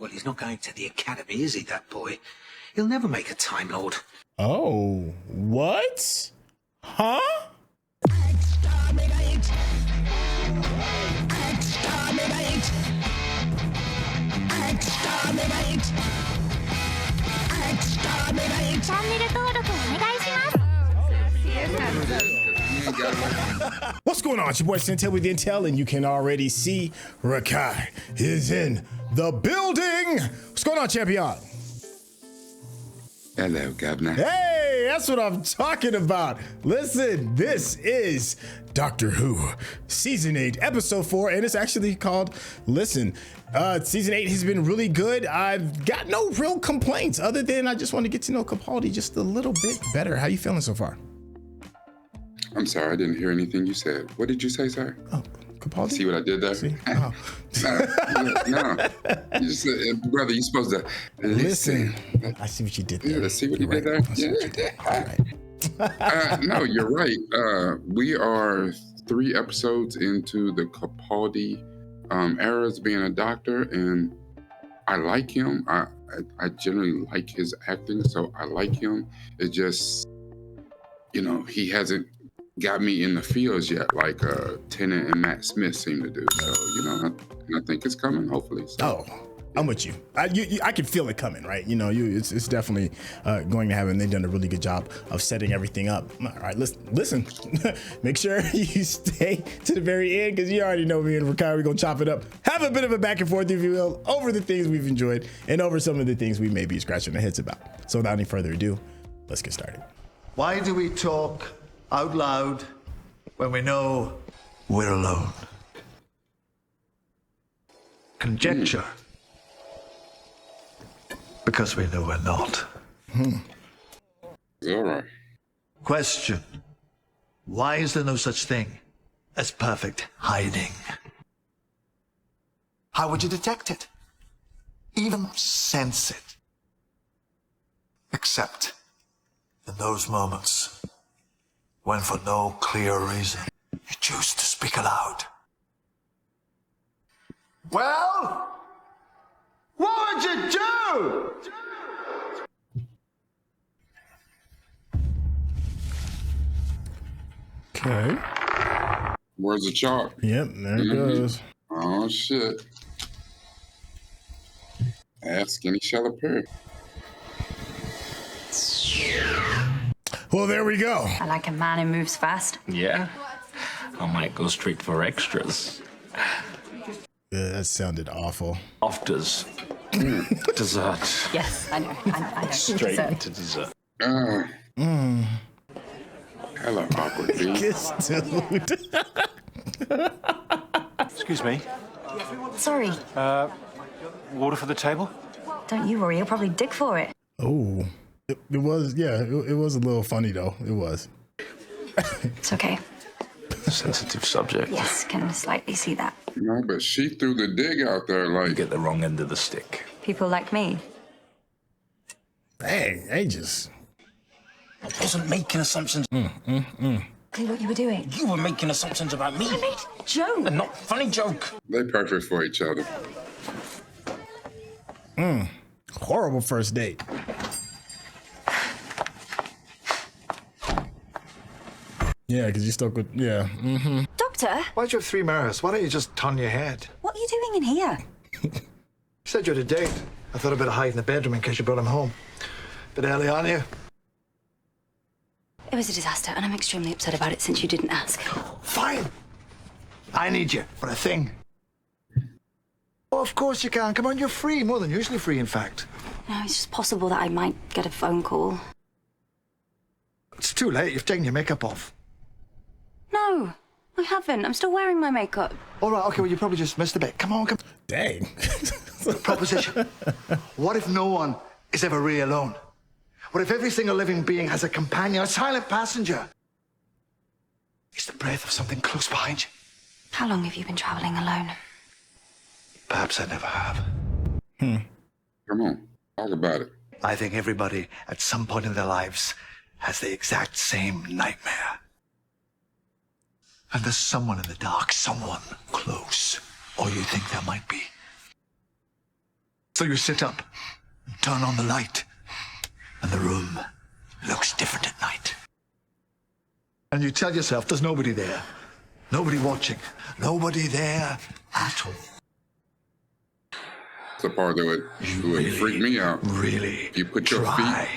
Well, he's not going to the academy, is he, that boy? He'll never make a Time Lord. Oh, what? Huh? What's going on? It's your boy Santel with the Intel, and you can already see Rakai is in the building. What's going on, champion? Hello, Governor. Hey, that's what I'm talking about. Listen, this is Doctor Who, Season 8, Episode 4, and it's actually called Listen. Season 8 has been really good. I've got no real complaints other than I just want to get to know Capaldi just a little bit better. How you feeling so far? I'm sorry, I didn't hear anything you said. What did you say, sir? Oh, Capaldi? See what I did there? See? Oh. No. You just said, brother, you're supposed to listen. I see what you did there. Yeah, see what you You're did right. there? I see what you did. All right. No, you're right. We are 3 episodes into the Capaldi era as being a doctor, and I like him. I generally like his acting, so I like him. It just, he hasn't got me in the feels yet, like Tennant and Matt Smith seem to do. So, I think it's coming, hopefully. So. Oh, I'm with you. I can feel it coming, right? It's definitely going to happen. They've done a really good job of setting everything up. All right, listen. Make sure you stay to the very end, because you already know me and Rakai, we're going to chop it up. Have a bit of a back and forth, if you will, over the things we've enjoyed and over some of the things we may be scratching our heads about. So without any further ado, let's get started. Why do we talk out loud when we know we're alone? Conjecture. Because we know we're not. All right. Question. Why is there no such thing as perfect hiding? How would you detect it? Even sense it? Except in those moments when, for no clear reason, you choose to speak aloud. Well, what would you do? Okay. Where's the chart? Yep, there it goes. Oh, shit. Ask any shall appear. Well, there we go. I like a man who moves fast. Yeah? I might go straight for extras. That sounded awful. Afters. Dessert. Yes, I know. Straight Dessert. to dessert. Hella awkward, dude. This dude. Excuse me. Sorry, Water for the table? don't you worry. He'll probably dig for it. Oh, it was, yeah, it was a little funny though. It was. It's okay. Sensitive subject. Yes, can slightly see that. No, but she threw the dig out there You like, get the wrong end of the stick. People like me. Dang, they just. I wasn't making assumptions. See what you were doing. You were making assumptions about me. I made a joke. A not funny joke. they perfect for each other. Horrible first date. Yeah, because you stuck with, yeah. Doctor, Why'd you have 3 mirrors? Why don't you just turn your head? what are you doing in here? You said you had a date. I thought I'd better hide in the bedroom in case you brought him home. Bit early, aren't you? It was a disaster, and I'm extremely upset about it since you didn't ask. Fine. I need you for a thing. Oh, of course you can. Come on, you're free. More than usually free, in fact. No, it's just possible that I might get a phone call. It's too late. You've taken your makeup off. No, I haven't. I'm still wearing my makeup. All right, okay, well, you probably just missed a bit. Come on, come Dang. Proposition. What if no one is ever really alone? What if every single living being has a companion, a silent passenger? It's the breath of something close behind you. How long have you been traveling alone? Perhaps I never have. Come on, talk about it. I think everybody at some point in their lives has the exact same nightmare. And there's someone in the dark, someone close, or you think there might be. So you sit up, and turn on the light, and the room looks different at night. And you tell yourself there's nobody there. Nobody watching. Nobody there at all. It's the part that would freak me out. Really? You put your feet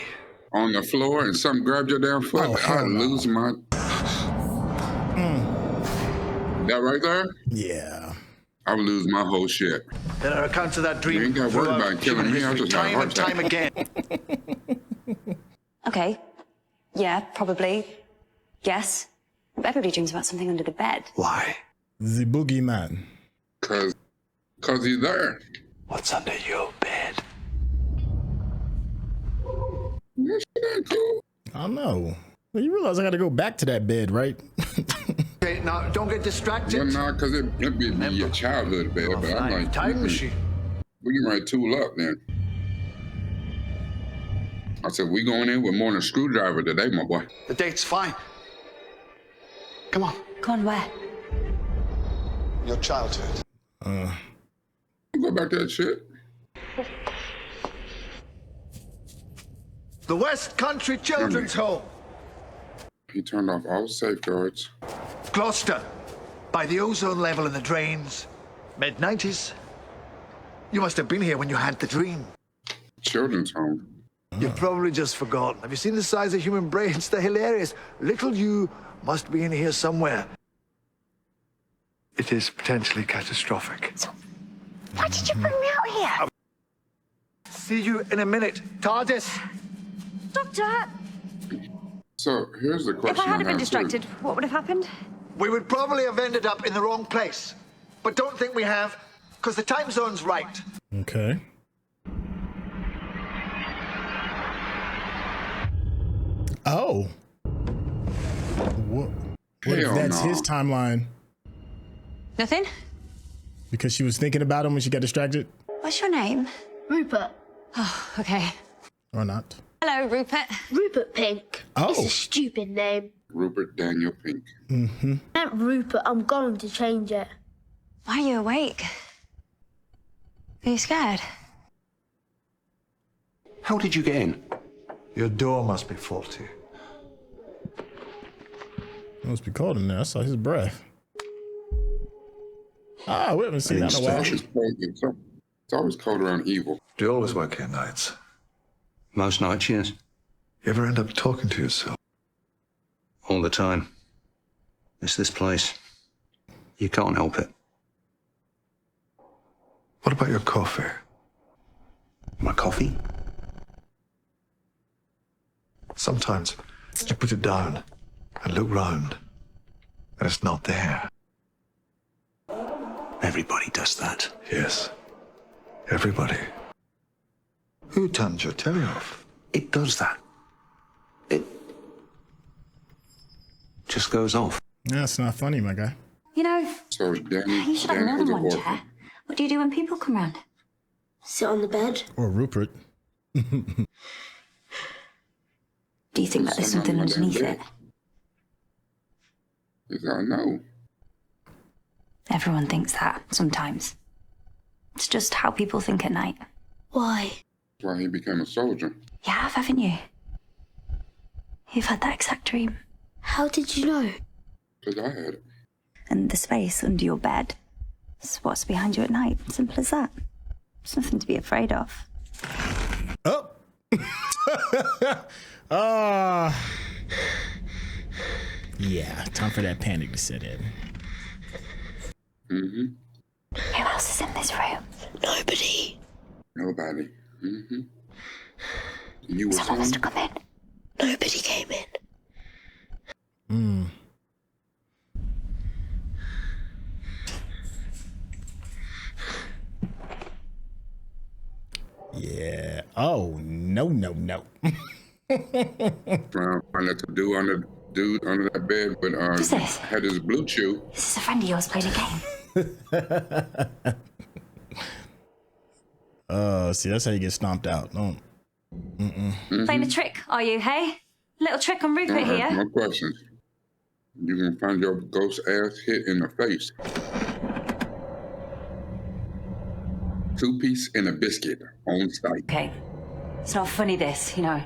on the floor and something grabbed your damn foot. Oh, I lose my... That right there? Yeah. I would lose my whole shit. There are accounts of that dream. You ain't got to worry throughout about killing human me. I history, just had a time heart and attack. time again. Okay. Yeah, probably. Yes. Everybody dreams about something under the bed. Why? The boogeyman. Cause he's there. What's under your bed? That shit ain't cool. I don't know. Well, you realize I got to go back to that bed, right? Okay, now don't get distracted. Well, nah, cause it'd be your childhood bed, but I'm like, Time machine. we can write tool up then. I said, we going in with more than a screwdriver today, my boy. The date's fine. Come on. Go on, where? Your childhood. Go back to that shit. The West Country Children's Home. He turned off all safeguards. Gloucester. By the ozone level in the drains. Mid-90s. You must have been here when you had the dream. Children's home. You've probably just forgotten. Have you seen the size of human brains? They're hilarious. Little you must be in here somewhere. It is potentially catastrophic. Why did you bring me out here? See you in a minute. TARDIS. Doctor! So here's the question. If I hadn't been have, distracted, too. what would have happened? We would probably have ended up in the wrong place. But don't think we have, because the time zone's right. Okay. Oh. What if Hell that's no. his timeline? Nothing? Because she was thinking about him when she got distracted? What's your name? Rupert. Oh, okay. Or not? Hello, Rupert. Rupert Pink. Oh. It's a stupid name. Rupert Daniel Pink. Mm-hmm. Aunt Rupert, I'm going to change it. Why are you awake? Are you scared? How did you get in? Your door must be faulty. It must be cold in there. I saw his breath. Ah, we haven't seen that in a while. It's always cold around evil. Do you always work here nights? Most nights, yes. You ever end up talking to yourself? All the time. It's this place. You can't help it. What about your coffee? My coffee? Sometimes you put it down and look round, and it's not there. Everybody does that. Yes, everybody. Who turned your telly off? It does that. It just goes off. That's not funny, my guy. You know, So Danny, you should have Danny more was than an one orphan. chair. What do you do when people come round? Sit on the bed. Or Rupert. Do you think that there's Sitting on something the damn underneath it? bed. He said, I know. Everyone thinks that, sometimes. It's just how people think at night. Why? That's why he became a soldier. You have, haven't you? You've had that exact dream. How did you know? Because I had it. And the space under your bed is what's behind you at night. Simple as that. It's nothing to be afraid of. Oh. Yeah, time for that panic to set in. Mm-hmm. Who else is in this room? Nobody. Nobody. Mm-hmm. You were Someone must have saying? come in. Nobody came in. Yeah. Oh, no. Find that the dude under that bed, but Who's this? had his blue chew. This is a friend of yours playing a game. See, that's how you get stomped out. Oh. Playing a trick, are you, hey? Little trick on Rupert here. No questions. You can find your ghost ass hit in the face. 2-piece and a biscuit on site. Okay. It's not funny, this, you know.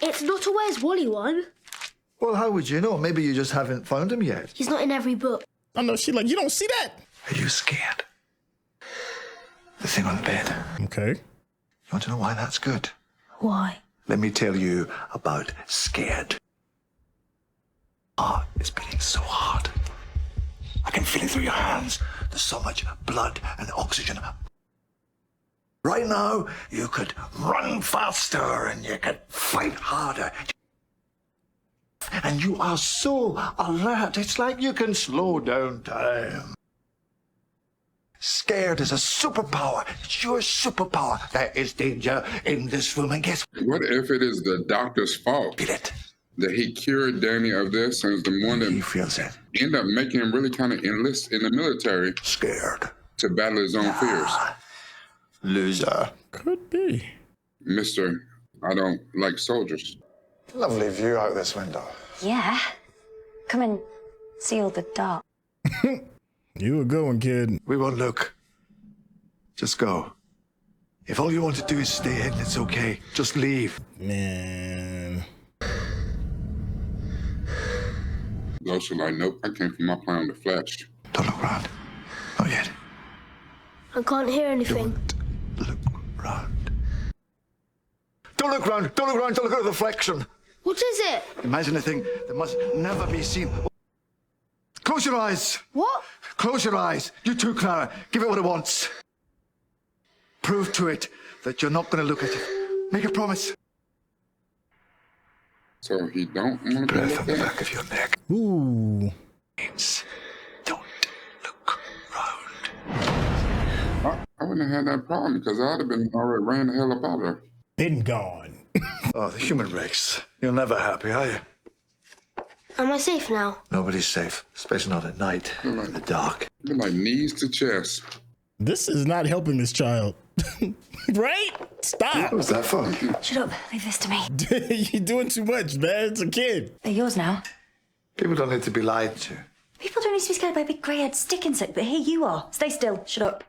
It's not a Where's Wally one. Well, how would you know? Maybe you just haven't found him yet. He's not in every book. I know she like, you don't see that. Are you scared? The thing on the bed. Okay. You want to know why that's good? Why? Let me tell you about scared. Heart is beating so hard. I can feel it through your hands. There's so much blood and oxygen. Right now, you could run faster and you could fight harder. And you are so alert, it's like you can slow down time. Scared is a superpower. It's your superpower. There is danger in this room, and guess What if it is the doctor's fault feel it. that he cured Danny of this and is the one He that feels it. ended up making him really kind of enlist in the military Scared. to battle his own fears? Loser. Could be. Mr. I don't like soldiers. Lovely view out this window. Yeah. Come and see all the dark. You a good one, kid. We won't look. Just go. If all you want to do is stay hidden, it's okay. Just leave. Man. Those are like, nope, I came from my plan to flash. Don't look round. Not yet. I can't hear anything. Look round. Don't look round. Don't look round. Don't look at the reflection. What is it? Imagine a thing that must never be seen. Close your eyes. What? Close your eyes. You too, Clara. Give it what it wants. Prove to it that you're not going to look at it. Make a promise. So he don't want to be Breath looked on the at? back of your neck. Ooh. Means don't look round. I wouldn't have had that problem because I'd have been already ran the hell about her. Been gone. Oh, the human race. You're never happy, are you? Am I safe now? Nobody's safe, especially not at night, in the dark. You're like knees to chest. This is not helping this child. Right? Stop. What was that for? Shut up. Leave this to me. You're doing too much, man. It's a kid. They're yours now. People don't need to be lied to. People don't need to be scared by a big grey-haired stick insect, but here you are. Stay still. Shut up.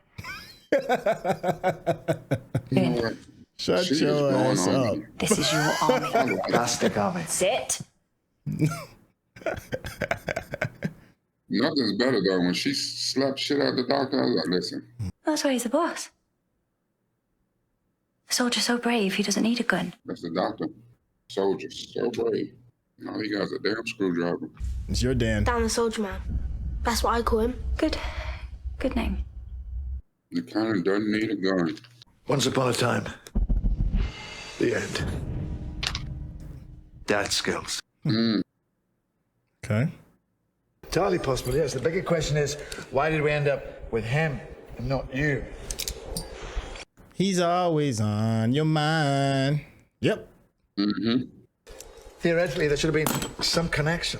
You know what? Shut She is your going ass on up. me. This is your army. Plastic army. Sit. Nothing's better though. When she slapped shit out the doctor, I was like, listen, That's why he's the boss. A soldier so brave, he doesn't need a gun. that's the doctor. Soldier, so brave. All he got is a damn screwdriver. It's your Dan. Dan the Soldier Man. That's what I call him. Good. Good name. The kind of doesn't need a gun. Once upon a time. The end. Dad skills. Okay. Entirely possible, yes. The bigger question is, why did we end up with him and not you? He's always on your mind. Yep. Mm-hmm. Theoretically, there should have been some connection.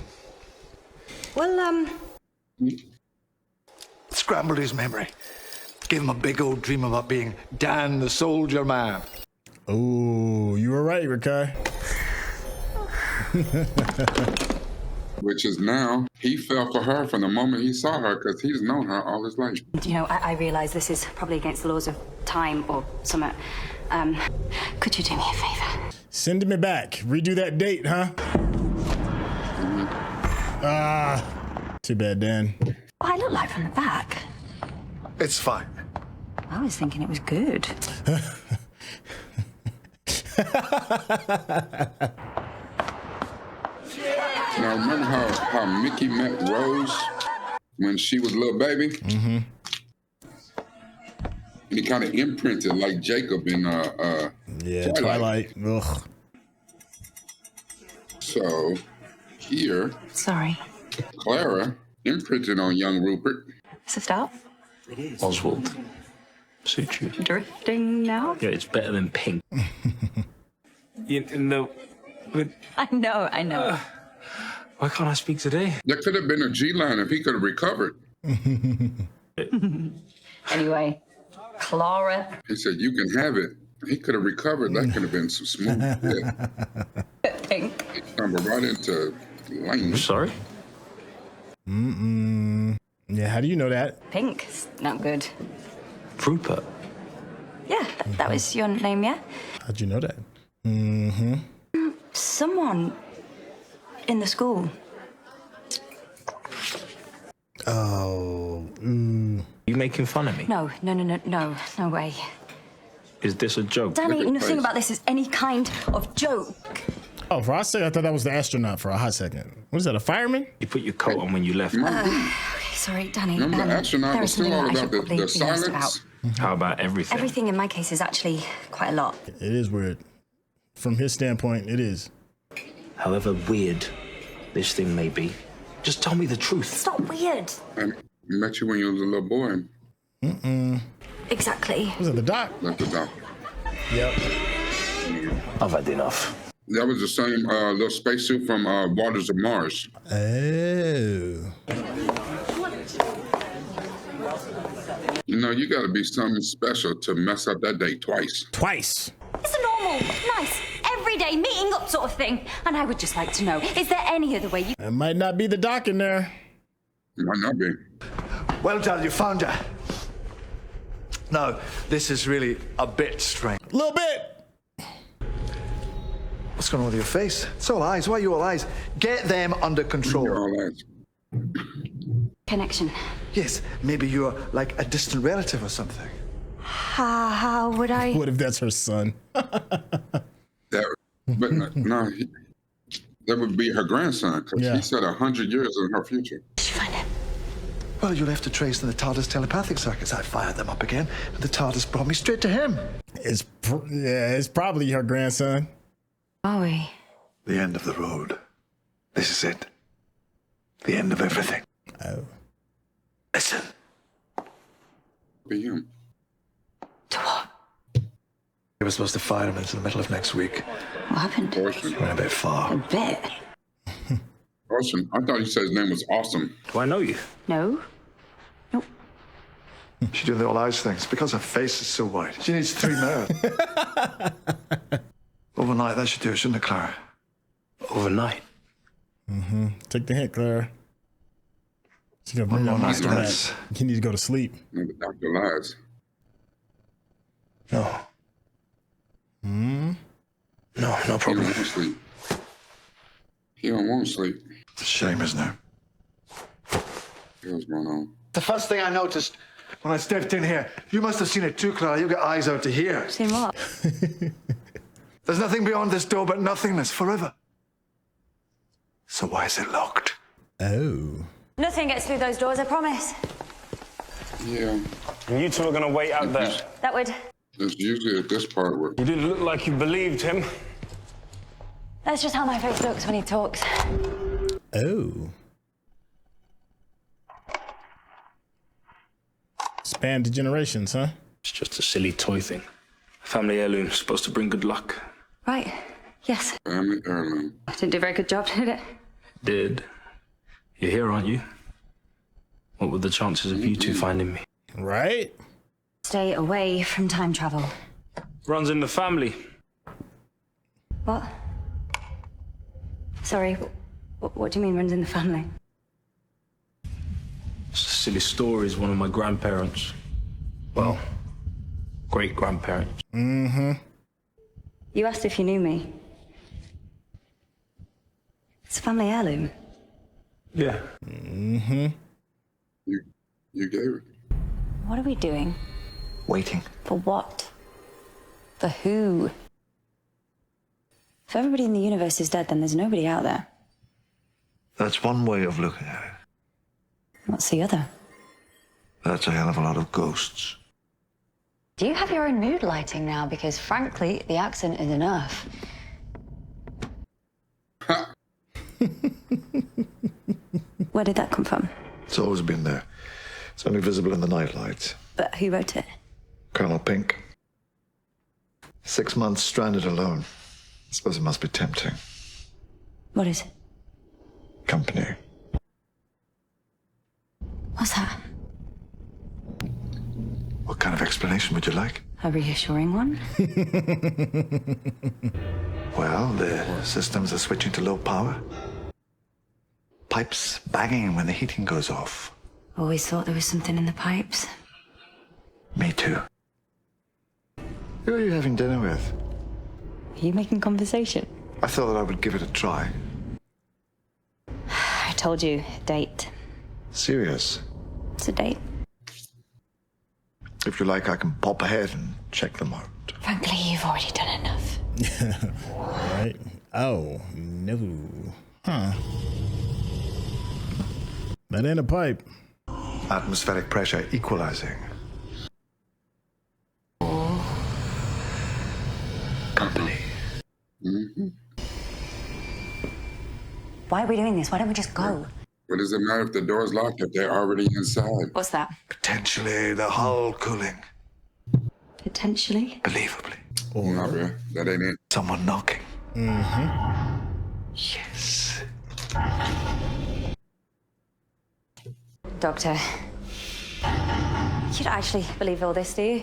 Well, Scrambled his memory. Gave him a big old dream about being Dan the Soldier Man. Oh, you were right, Rikai. Which is now, he fell for her from the moment he saw her because he's known her all his life. you know, I realise this is probably against the laws of time or something. Could you do me a favour? Send me back. Redo that date, huh? Too bad, Dan. What I look like from the back? It's fine. I was thinking it was good. Now, remember how Mickey met Rose when she was a little baby? Mm-hmm. And he kind of imprinted like Jacob in Yeah, Twilight. Ugh. So, here, Sorry. Clara imprinted on young Rupert. It's a start. Oswald. Suits you. Drifting now? Yeah, it's better than pink. You know, I know. why can't I speak today? There could have been a G-line if he could have recovered. Anyway, Clara. He said, you can have it. He could have recovered. That could have been some smooth shit. Pink. He stumbled right into lane. Sorry? Yeah, how do you know that? Pink. It's not good. Rupert. Yeah, that was your name, yeah? How'd you know that? Mm-hmm. Someone in the school. Oh. You making fun of me? No way. Is this a joke? Danny, nothing about this is any kind of joke. Oh, for a second, I thought that was the astronaut for a hot second. What is that, a fireman? You put your coat on when you left. Okay, sorry, Danny. Remember the astronaut there was is something still all that I about should probably the be honest silence? about. How about everything? Everything in my case is actually quite a lot. It is weird. From his standpoint, it is. However weird this thing may be, just tell me the truth. It's not weird. I met you when you was a little boy. Exactly. Was it the doc? That's the doctor. Yep. I've had enough. That was the same little spacesuit from Waters of Mars. Oh. You know, you got to be something special to mess up that day twice. Twice. It's a normal, nice, everyday meeting up sort of thing. And I would just like to know, is there any other way you... That might not be the doc in there. Might not be. Well done, you found her. No, this is really a bit strange. A little bit. What's going on with your face? It's all eyes. Why are you all eyes? Get them under control. You're all eyes. Connection. Yes, maybe you're like a distant relative or something. How would I... What if that's her son? But no, that would be her grandson, because Yeah. he said 100 years in her future. Did you find him? Well, you'll have to trace in the TARDIS telepathic circuits. I fired them up again, and the TARDIS brought me straight to him. It's probably her grandson. Are we? The end of the road. This is it. The end of everything. Oh. Listen. Be him. To what? We were supposed to fire him into the middle of next week. What happened? Orson. Went a bit A far. bit. Orson. I thought you said his name was Awesome. Do I know you? No. Nope. She's doing the all eyes things because her face is so wide. She needs 3 mirrors. Overnight, that should do it, shouldn't it, Clara? Overnight. Take the hint, Clara. She's gonna bring One that more monster night, back. that's- You need to go to sleep. And the doctor lies. No. No, no He don't problem. want to sleep. He don't want to sleep. It's a shame, isn't it? What's going on? The first thing I noticed when I stepped in here, you must have seen it too, Clara. You've got eyes out to here. Seen what? There's nothing beyond this door but nothingness forever. So why is it locked? Oh. Nothing gets through those doors, I promise. Yeah, And you two are going to wait out there. That would... it's usually at this part where You didn't look like you believed him. That's just how my face looks when he talks. Oh. Spanned generations, huh? It's just a silly toy thing. Family heirloom, supposed to bring good luck. Right. Yes. family heirloom. I didn't do a very good job, did it? Did. You're here, aren't you? What were the chances of you two finding me? Right? Stay away from time travel. Runs in the family. What? Sorry, what do you mean runs in the family? It's a silly story. Is one of my grandparents. Well, great-grandparents. Mm-hmm. You asked if you knew me. It's a family heirloom. Yeah. Mm-hmm. You gave it. What are we doing? Waiting. For what? For who? If everybody in the universe is dead, then there's nobody out there. That's one way of looking at it. What's the other? That's a hell of a lot of ghosts. Do you have your own mood lighting now? Because frankly, the accent is enough. Where did that come from? It's always been there. It's only visible in the night lights. But who wrote it? Colonel Pink. 6 months stranded alone. I suppose it must be tempting. What is it? Company. What's that? What kind of explanation would you like? A reassuring one? Well, the systems are switching to low power. Pipes banging when the heating goes off. Always thought there was something in the pipes. Me too. Who are you having dinner with? Are you making conversation? I thought that I would give it a try. I told you, date. Serious? It's a date. If you like, I can pop ahead and check them out. Frankly, you've already done enough. Right? Oh, no. Huh. That ain't a pipe. Atmospheric pressure equalizing. Company. Mm-hmm. Why are we doing this? Why don't we just go? What does it matter if the door's locked if they're already inside? What's that? Potentially the hull cooling. Potentially? Believably. Not real. That ain't it. Someone knocking. Mm-hmm. Yes. Doctor, you don't actually believe all this, do you?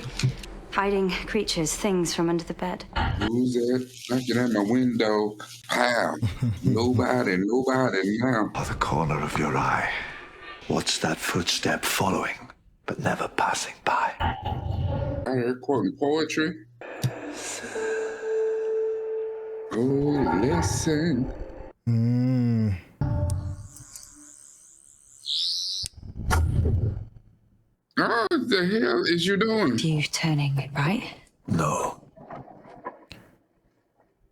Hiding creatures, things from under the bed. Who's that knocking at my window? Pow. Nobody now. By the corner of your eye. What's that footstep following, but never passing by? I heard quoting poetry. Oh, listen. Oh, what the hell is you doing? You turning, right? No.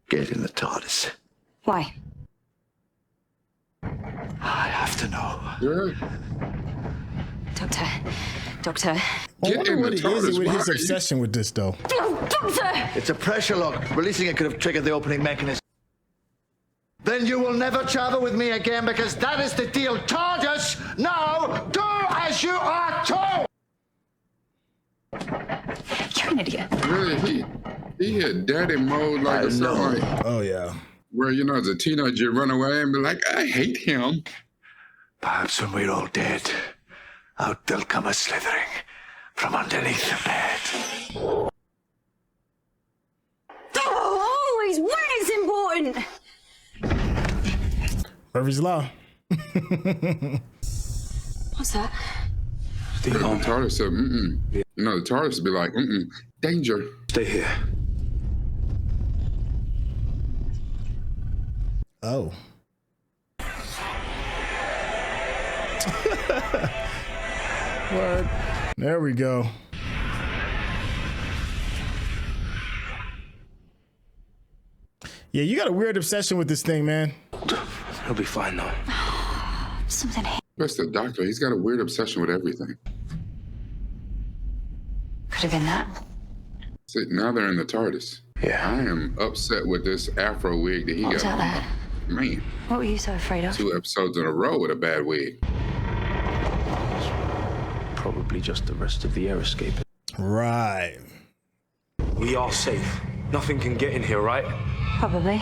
Get in the TARDIS. Why? I have to know. Yeah. Doctor. I wonder what it is with his Why? obsession with this, though. Doctor! It's a pressure lock. Releasing it could have triggered the opening mechanism. Then you will never travel with me again because that is the deal. TARDIS, now do as you are told! You're an idiot. Really, he hit daddy mode like a song. Like, Oh, yeah. where, you know, as a teenager, you run away and be like, I hate him. Perhaps when we're all dead, out they'll come a slithering from underneath the bed. Oh, always when it's important! Murphy's Law. What's that? The TARDIS said, You know, the TARDIS would be like, danger. Stay here. Oh. What? There we go. Yeah, you got a weird obsession with this thing, man. He'll be fine though. Something. That's the doctor. He's got a weird obsession with everything. Could have been that. See, now they're in the TARDIS. Yeah. I am upset with this afro wig that he What's got. out there? Man, What were you so afraid of? 2 episodes in a row with a bad wig. Probably just the rest of the air escape. Right. We are safe. Nothing can get in here, right? Probably.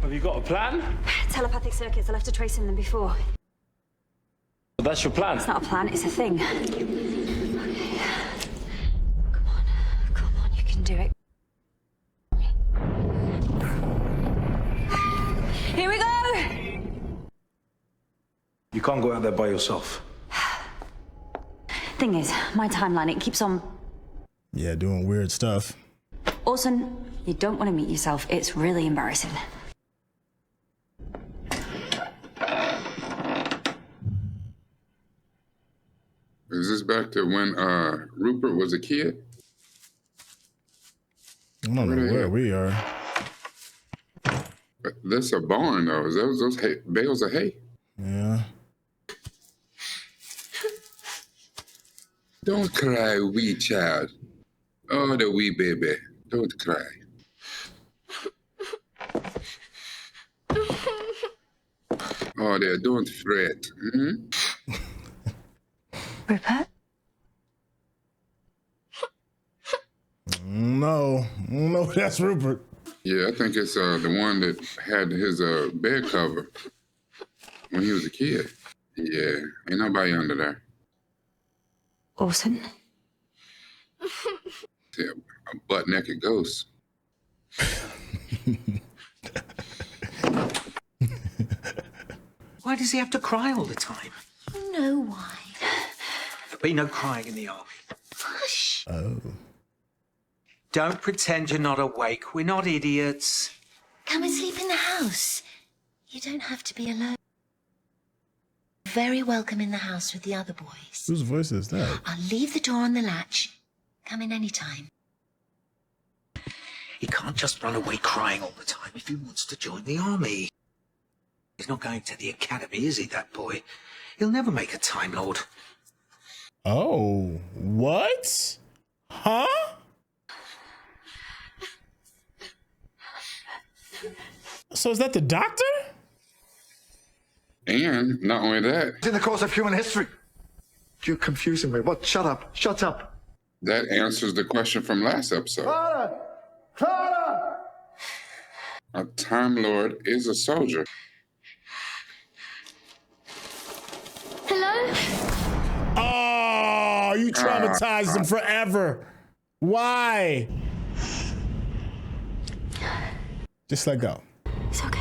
Have you got a plan? Telepathic circuits, I'll have to trace in them before. Well, that's your plan. It's not a plan, it's a thing. Okay. Come on, you can do it. Here we go! You can't go out there by yourself. Thing is, my timeline, it keeps on. Yeah, doing weird stuff. Orson, you don't want to meet yourself. It's really embarrassing. Is this back to when Rupert was a kid? I don't know where we are. That's a barn, though. Is those bales of hay? Yeah. Don't cry, wee child. Oh, the wee baby. Don't cry. Oh, there, don't fret. Rupert? No, that's Rupert. Yeah, I think it's the one that had his bed cover when he was a kid. Yeah, ain't nobody under there. Orson? Yeah, a butt-naked ghost. Why Why does he have to cry all the time? You know why. There'll be no crying in the army. Hush. Oh. Don't pretend you're not awake. We're not idiots. Come and sleep in the house. You don't have to be alone. Very welcome in the house with the other boys. Whose voice is that? I'll leave the door on the latch. Come in any time. He can't just run away crying all the time if he wants to join the army. He's not going to the academy, is he, that boy? He'll never make a Time Lord. Oh, what? Huh? So is that the doctor? And not only that, It's in the course of human history. You're confusing me. What? Shut up. Shut up. that answers the question from last episode. Clara! Clara! A Time Lord is a soldier. Hello? Oh, you traumatized him forever. Why? Just let go. It's okay.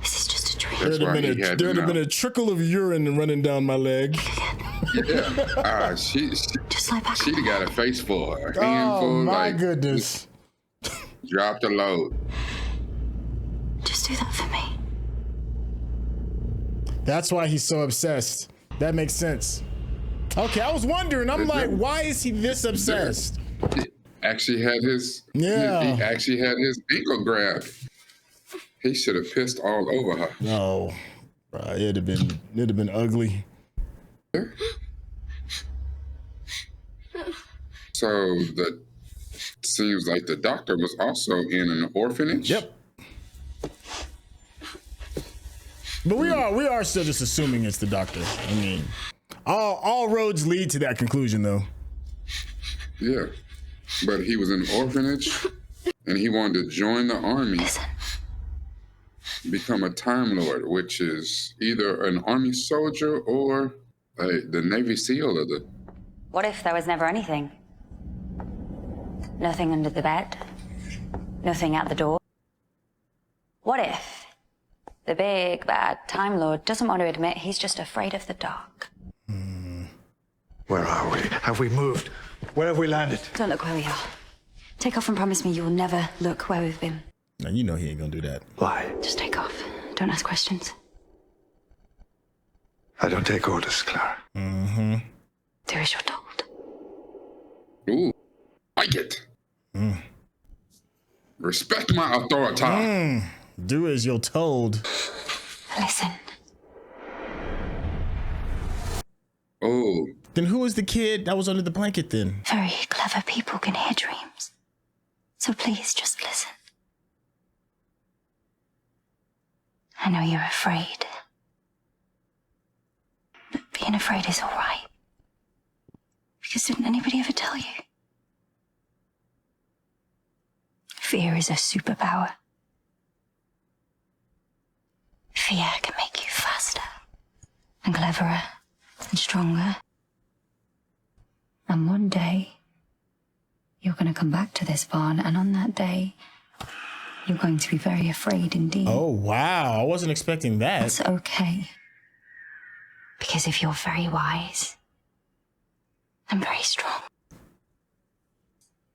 This is just a dream. That's why he had to There'd have know. been a trickle of urine running down my leg. Yeah. She'd have got a face full, a handful, Oh my like, goodness. drop the load. Just do that for me. That's why he's so obsessed. That makes sense. Okay, I was wondering. I'm like, why is he this obsessed? He actually had his Yeah. he actually had his ankle grabbed. He should have pissed all over her. No, it'd have been ugly. So the seems like the doctor was also in an orphanage. Yep. But we are still just assuming it's the doctor. I mean, all roads lead to that conclusion, though. Yeah. But he was in an orphanage and he wanted to join the army. Become a Time Lord, which is either an army soldier or the Navy SEAL of the. What if there was never anything? Nothing under the bed? Nothing at the door? What if the big bad Time Lord doesn't want to admit he's just afraid of the dark? Where are we? Have we moved? Where have we landed? Don't look where we are. Take off and promise me you will never look where we've been. Now, you know he ain't gonna do that. Why? Just take off. Don't ask questions. I don't take orders, Clara. Mm-hmm. Do as you're told. Ooh, like it. Respect my authority. Do as you're told. Listen. Oh. Then who was the kid that was under the blanket then? Very clever people can hear dreams. So please just listen. I know you're afraid. But being afraid is all right. Because didn't anybody ever tell you? Fear is a superpower. Fear can make you faster and cleverer and stronger. And one day, you're going to come back to this barn, and on that day, you're going to be very afraid indeed. Oh, wow. I wasn't expecting that. That's okay. Because if you're very wise and very strong,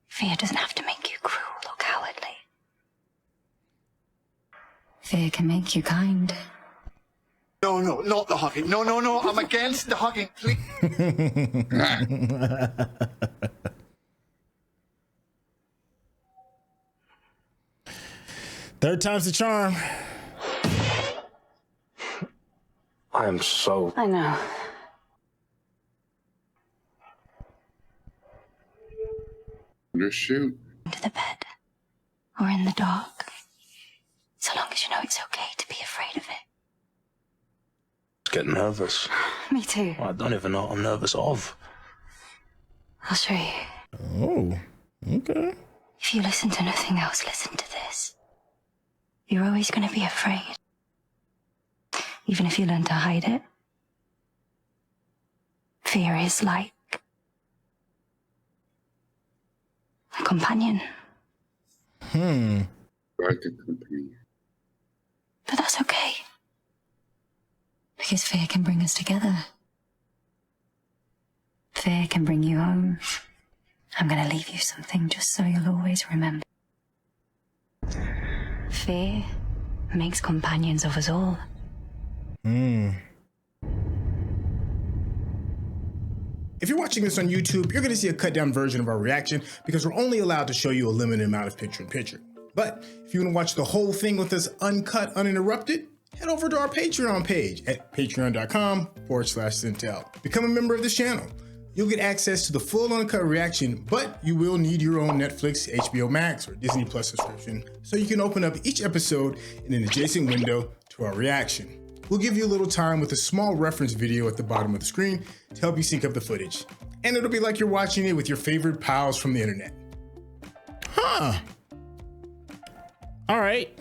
fear doesn't have to make you cruel or cowardly. Fear can make you kind. No, not the hugging. No, I'm against the hugging, please. Third time's the charm. I am so... I know. Just shoot. Under the bed or in the dark. So long as you know it's okay to be afraid of it. Get nervous. Me too. I don't even know what I'm nervous of. I'll show you. Oh, okay. If you listen to nothing else, listen to this. You're always going to be afraid. Even if you learn to hide it. Fear is like a companion. Like a companion. But Because fear can bring us together. Fear can bring you home. I'm gonna leave you something just so you'll always remember. Fear makes companions of us all. If you're watching this on YouTube, you're going to see a cut down version of our reaction because we're only allowed to show you a limited amount of picture-in-picture. But if you want to watch the whole thing with us uncut, uninterrupted, head over to our Patreon page at patreon.com/Centel. Become a member of this channel. You'll get access to the full uncut reaction, but you will need your own Netflix, HBO Max, or Disney Plus subscription so you can open up each episode in an adjacent window to our reaction. We'll give you a little time with a small reference video at the bottom of the screen to help you sync up the footage. And it'll be like you're watching it with your favorite pals from the internet. Huh. All right.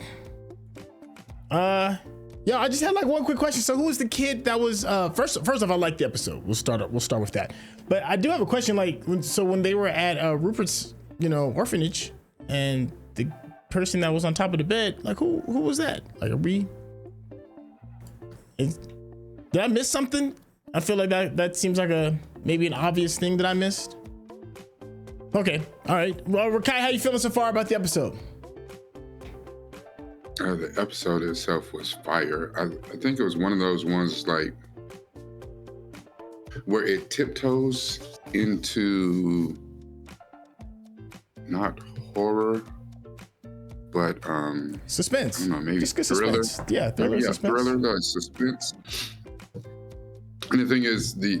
Yeah, I just had like one quick question. So who was the kid that was, first off, I like the episode. We'll start with that. But I do have a question. Like, when they were at Rupert's, orphanage, and the person that was on top of the bed, like who was that? Like, did I miss something? I feel like that seems like maybe an obvious thing that I missed. Okay, all right. Well, Rakai, how you feeling so far about the episode? The episode itself was fire. I think it was one of those ones like where it tiptoes into not horror, but suspense. I don't know, maybe just thriller. Suspense. Yeah, thriller, suspense. Thriller, suspense. And the thing is, the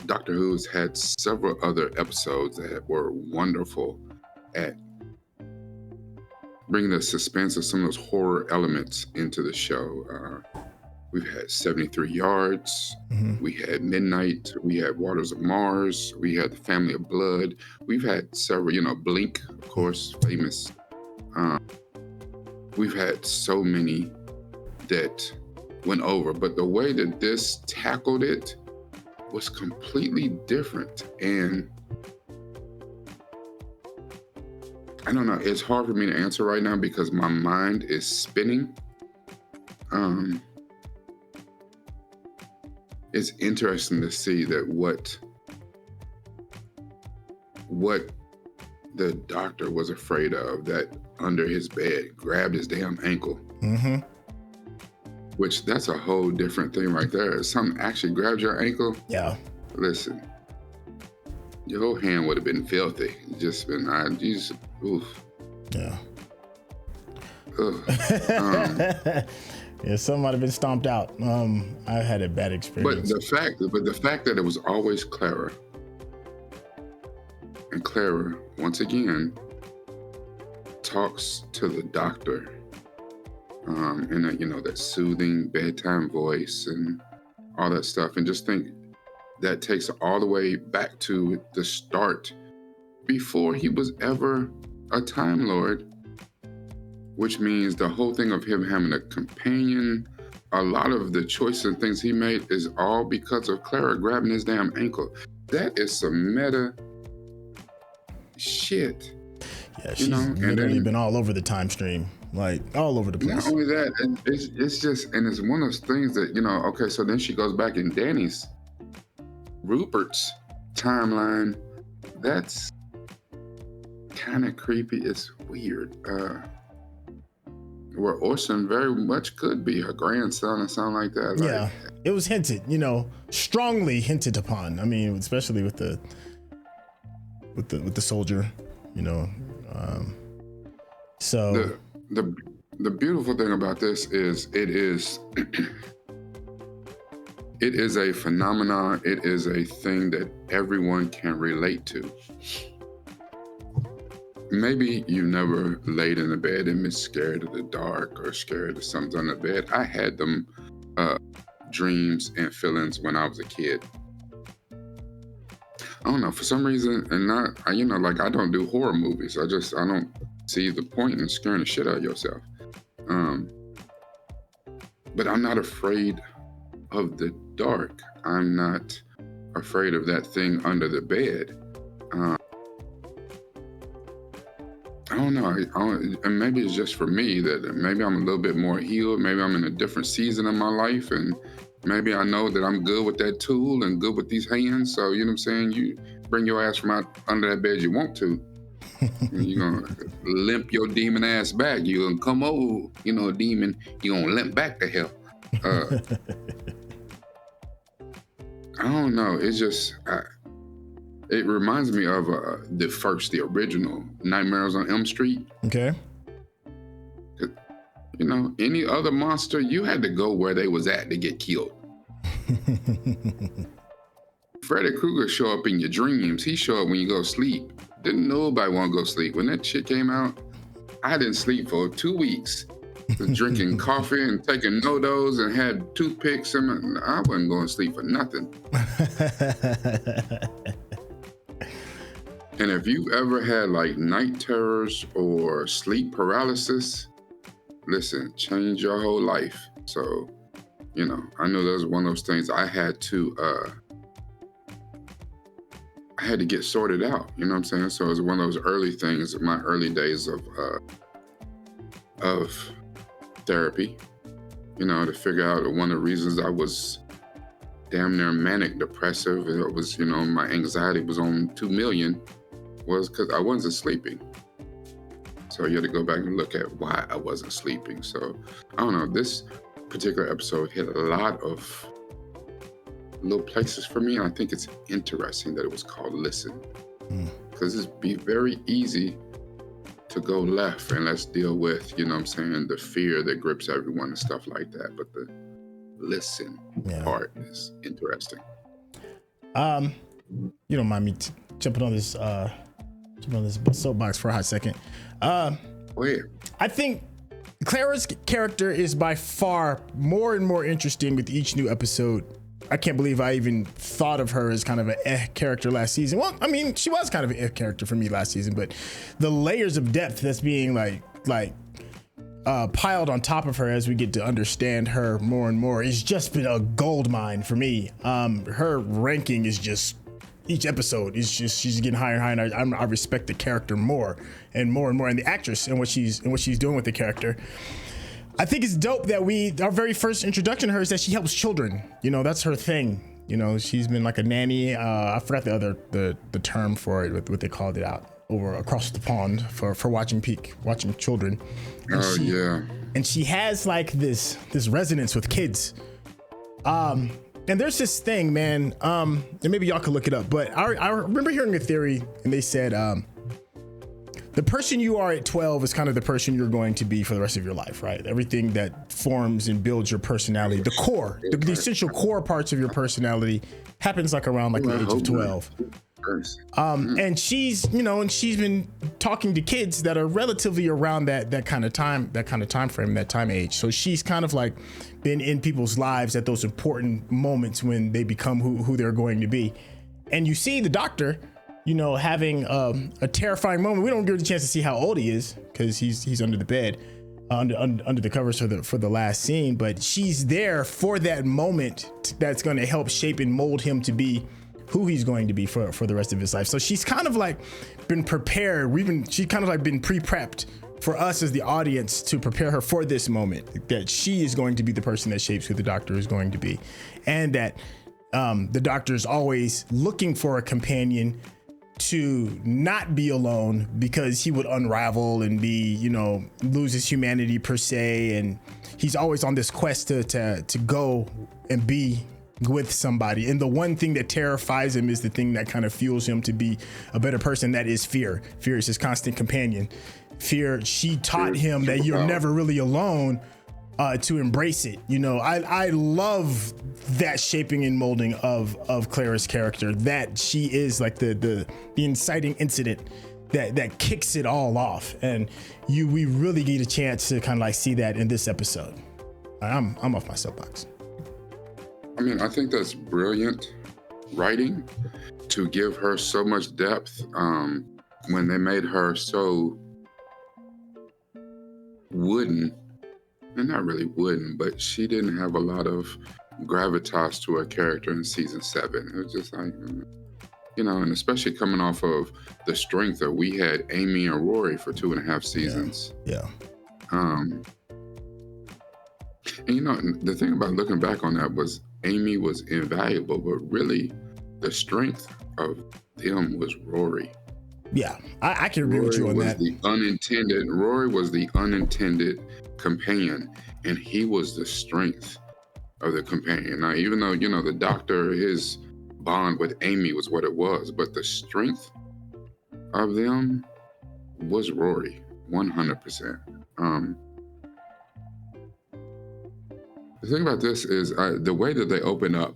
Doctor Who's had several other episodes that were wonderful at bringing the suspense of some of those horror elements into the show. We've had 73 Yards, we had Midnight, we had Waters of Mars, we had The Family of Blood. We've had several, Blink, of course, famous. We've had so many that went over, but the way that this tackled it was completely different. And I don't know, it's hard for me to answer right now because my mind is spinning. It's interesting to see that what the doctor was afraid of, that under his bed grabbed his damn ankle. Which that's a whole different thing right there. If something actually grabs your ankle, listen, your whole hand would have been filthy. Oof. Yeah. Yeah, some might have been stomped out. I had a bad experience. But the fact that it was always Clara, and Clara once again talks to the doctor in that soothing bedtime voice and all that stuff, and just think that takes all the way back to the start before he was ever a Time Lord, which means the whole thing of him having a companion, a lot of the choices and things he made is all because of Clara grabbing his damn ankle. That is some meta shit. Yeah, she's literally been all over the time stream, like all over the place. Not only that, it's just, and it's one of those things that, okay, so then she goes back in Rupert's timeline. That's kind of creepy. It's weird. Where Orson very much could be her grandson or something like that. Yeah, it was hinted, strongly hinted upon. I mean, especially with the soldier, So the beautiful thing about this is it is a phenomenon. It is a thing that everyone can relate to. Maybe you never laid in the bed and been scared of the dark or scared of something on the bed. I had them dreams and feelings when I was a kid. I don't know, for some reason, and I don't do horror movies. I don't see the point in scaring the shit out of yourself. But I'm not afraid of the dark. I'm not afraid of that thing under the bed. I don't know, and maybe it's just for me that maybe I'm a little bit more healed. Maybe I'm in a different season of my life, and maybe I know that I'm good with that tool and good with these hands. So, you know what I'm saying? You bring your ass from out under that bed you want to. You're going to limp your demon ass back. You're going to come over, you know, a demon. You're going to limp back to hell. I don't know. It's just, it reminds me of the original Nightmares on Elm Street. Okay. You know, any other monster, you had to go where they was at to get killed. Freddy Krueger show up in your dreams. He show up when you go to sleep. Didn't nobody want to go sleep. When that shit came out, I didn't sleep for 2 weeks. Drinking coffee and taking NoDoz and had toothpicks. And I wasn't going to sleep for nothing. And if you ever had like night terrors or sleep paralysis, listen, change your whole life. So, you know, I know that was one of those things I had to get sorted out. You know what I'm saying? So it was one of those early things, my early days of therapy, you know, to figure out one of the reasons I was damn near manic depressive. It was, you know, my anxiety was on 2 million was because I wasn't sleeping. So you had to go back and look at why I wasn't sleeping. So I don't know, this particular episode hit a lot of little places for me. And I think it's interesting that it was called Listen, because it's be very easy to go left and let's deal with, you know what I'm saying, the fear that grips everyone and stuff like that. But the listen part is interesting. You don't mind me jumping on this soapbox for a hot second. I think Clara's character is by far more and more interesting with each new episode. I can't believe I even thought of her as kind of an character last season. Well, I mean, she was kind of an character for me last season, but the layers of depth that's being piled on top of her as we get to understand her more and more has just been a gold mine for me. Her ranking is just, each episode is just, she's getting higher and higher, and I respect the character more and more and more, and the actress and what she's doing with the character. I think it's dope that our very first introduction to her is that she helps children. You know, that's her thing. You know, she's been like a nanny. I forgot the term for it, what they called it out over across the pond for watching children. And she has like this resonance with kids. And there's this thing, man, and maybe y'all could look it up, but I remember hearing a theory, and they said the person you are at 12 is kind of the person you're going to be for the rest of your life, right? Everything that forms and builds your personality, the core, the essential core parts of your personality happens like around like the age of 12. And she's been talking to kids that are relatively around that kind of time frame, that time age. So she's kind of like been in people's lives at those important moments when they become who they're going to be. And you see the doctor, you know, having a terrifying moment. We don't get a chance to see how old he is because he's under the bed, under the covers for the last scene. But she's there for that moment that's going to help shape and mold him to be who he's going to be for the rest of his life. So she's kind of like been prepared. She's kind of like been pre-prepped for us as the audience to prepare her for this moment, that she is going to be the person that shapes who the doctor is going to be, and that the doctor is always looking for a companion to not be alone, because he would unravel and be, you know, lose his humanity per se, and he's always on this quest to go and be with somebody. And the one thing that terrifies him is the thing that kind of fuels him to be a better person. That is fear. Fear is his constant companion. Fear, she taught him that you're never really alone, to embrace it. You know, I love that shaping and molding of Clara's character, that she is like the inciting incident that kicks it all off. And we really get a chance to kind of like see that in this episode. I'm off my soapbox. I mean, I think that's brilliant writing to give her so much depth. When they made her so wooden, and not really wooden, but she didn't have a lot of gravitas to her character in season 7. It was just like, you know, and especially coming off of the strength that we had Amy and Rory for 2.5 seasons. Yeah. And you know, the thing about looking back on that was Amy was invaluable, but really the strength of them was Rory. Yeah, I can agree with you on that. Rory was the unintended companion, and he was the strength of the companion. Now, even though, you know, the doctor, his bond with Amy was what it was, but the strength of them was Rory, 100%. The thing about this is the way that they open up,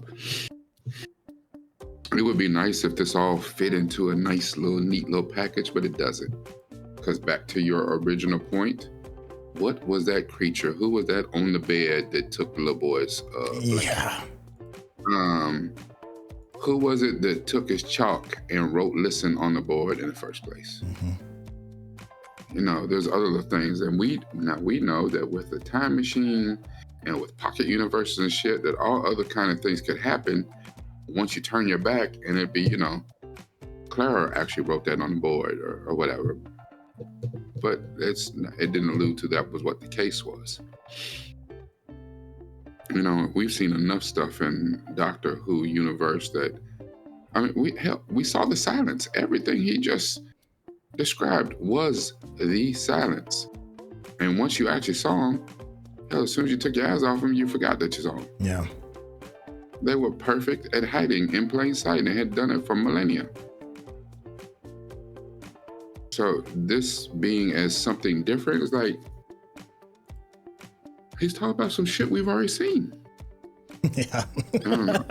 it would be nice if this all fit into a nice little, neat little package, but it doesn't. Because back to your original point, what was that creature? Who was that on the bed that took the little boy's yeah. Who was it that took his chalk and wrote "listen" on the board in the first place? You know, there's other little things, and we know that with the time machine and with pocket universes and shit, that all other kind of things could happen once you turn your back, and it'd be, you know, Clara actually wrote that on the board or whatever. But it didn't allude to that was what the case was. You know, we've seen enough stuff in Doctor Who universe that, I mean, we saw the silence. Everything he just described was the silence. And once you actually saw him, hell, as soon as you took your eyes off him, you forgot that you saw him. Yeah. They were perfect at hiding in plain sight, and they had done it for millennia. So this being as something different is like, he's talking about some shit we've already seen. Yeah. I don't know.